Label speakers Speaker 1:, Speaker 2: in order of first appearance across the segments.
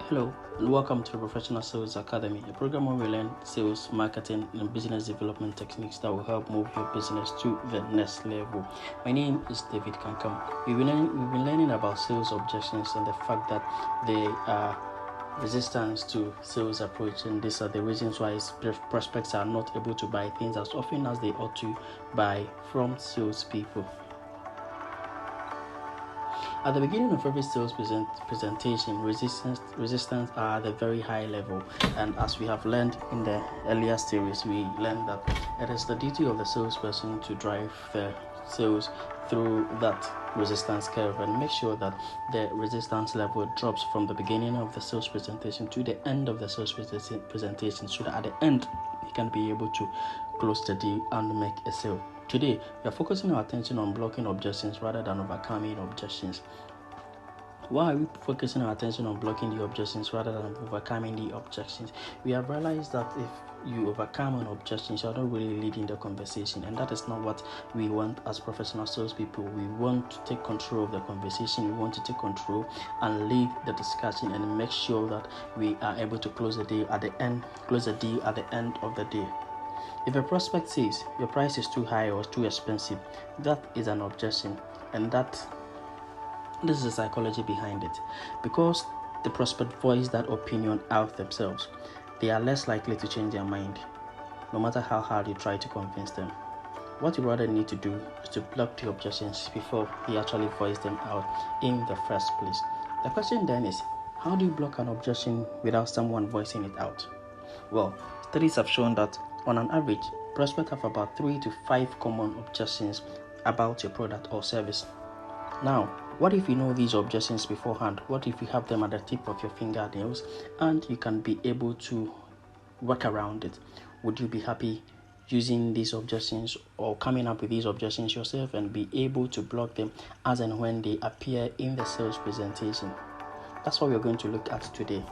Speaker 1: Hello, and welcome to the Professional Sales Academy, a program where we learn sales, marketing, and business development techniques that will help move your business to the next level. My name is David Kankam. We've been learning about sales objections and the fact that they are resistance to sales approach, and these are the reasons why prospects are not able to buy things as often as they ought to buy from salespeople. At the beginning of every sales presentation, resistance are at a very high level, and as we have learned in the earlier series, we learned that it is the duty of the salesperson to drive the sales through that resistance curve and make sure that the resistance level drops from the beginning of the sales presentation to the end of the sales presentation, so that at the end he can be able to close the deal and make a sale. Today, we are focusing our attention on blocking objections rather than overcoming objections. Why are we focusing our attention on blocking the objections rather than overcoming the objections? We have realized that if you overcome an objection, you're not really leading the conversation, and that is not what we want as professional salespeople. We want to take control of the conversation. We want to take control and lead the discussion and make sure that we are able to close the deal at the end of the day. If a prospect says your price is too high or too expensive, that is an objection, and this is the psychology behind it. Because the prospect voiced that opinion out themselves, they are less likely to change their mind, no matter how hard you try to convince them. What you rather need to do is to block the objections before he actually voiced them out in the first place. The question then is, how do you block an objection without someone voicing it out? Well, studies have shown that on an average, prospects have about 3 to 5 common objections about your product or service. Now, what if you know these objections beforehand? What if you have them at the tip of your fingernails and you can be able to work around it? Would you be happy using these objections or coming up with these objections yourself and be able to block them as and when they appear in the sales presentation? That's what we're going to look at today.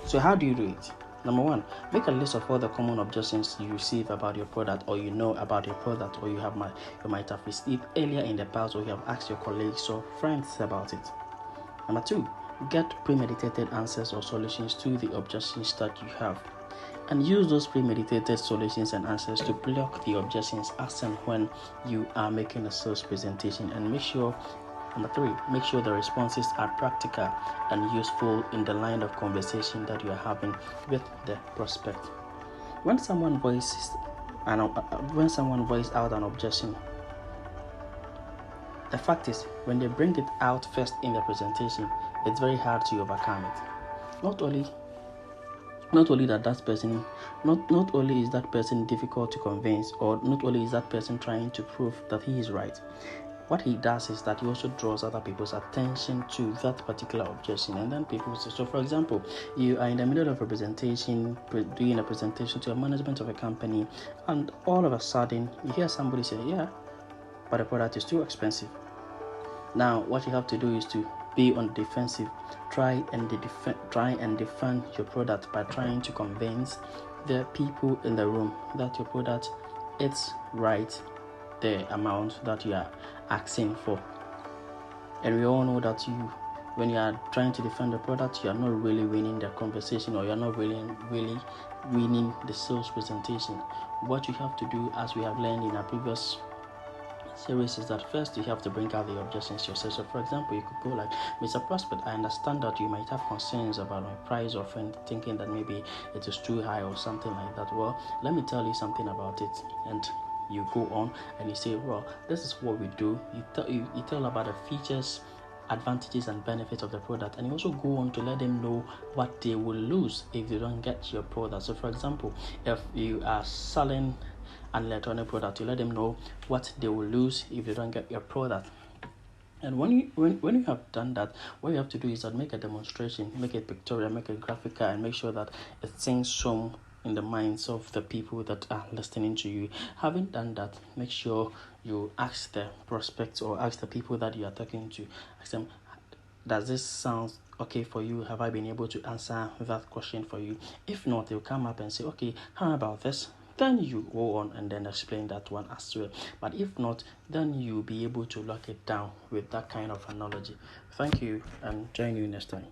Speaker 1: So how do you do it? Number 1, make a list of all the common objections you receive about your product, or you know about your product, or you might have received earlier in the past, or you have asked your colleagues or friends about it. Number 2, get premeditated answers or solutions to the objections that you have, and use those premeditated solutions and answers to block the objections as and when you are making a sales presentation. And Number 3, make sure the responses are practical and useful in the line of conversation that you are having with the prospect. When someone voices out an objection, the fact is, when they bring it out first in the presentation, it's very hard to overcome it. Not only is that person difficult to convince, or not only is that person trying to prove that he is right, what he does is that he also draws other people's attention to that particular objection, and then people say, so for example, you are in the middle of a presentation, doing a presentation to a management of a company, and all of a sudden you hear somebody say, yeah, but the product is too expensive. Now what you have to do is to be on the defensive. Try and defend your product by trying to convince the people in the room that your product is right, the amount that you are asking for. And we all know that when you are trying to defend the product, you are not really winning the conversation, or you are not really winning the sales presentation. What you have to do, as we have learned in our previous series, is that first you have to bring out the objections yourself. So for example, you could go like, Mr. Prospect, I understand that you might have concerns about my price, or thinking that maybe it is too high or something like that. Well, let me tell you something about it. And you go on and you say, well, this is what we do. You tell about the features, advantages and benefits of the product, and you also go on to let them know what they will lose if they don't get your product. So for example, if you are selling an electronic product, you let them know what they will lose if they don't get your product. And when you have done that, what you have to do is that make a demonstration, make it pictorial, make it graphical, and make sure that it sinks home in the minds of the people that are listening to you. Having done that, make sure you ask the prospects, or ask the people that you are talking to, ask them, does this sound okay for you? Have I been able to answer that question for you? If not, they'll come up and say, okay, how about this? then you go on and then explain that one as well. But if not, then you'll be able to lock it down with that kind of analogy. Thank you, and join you next time.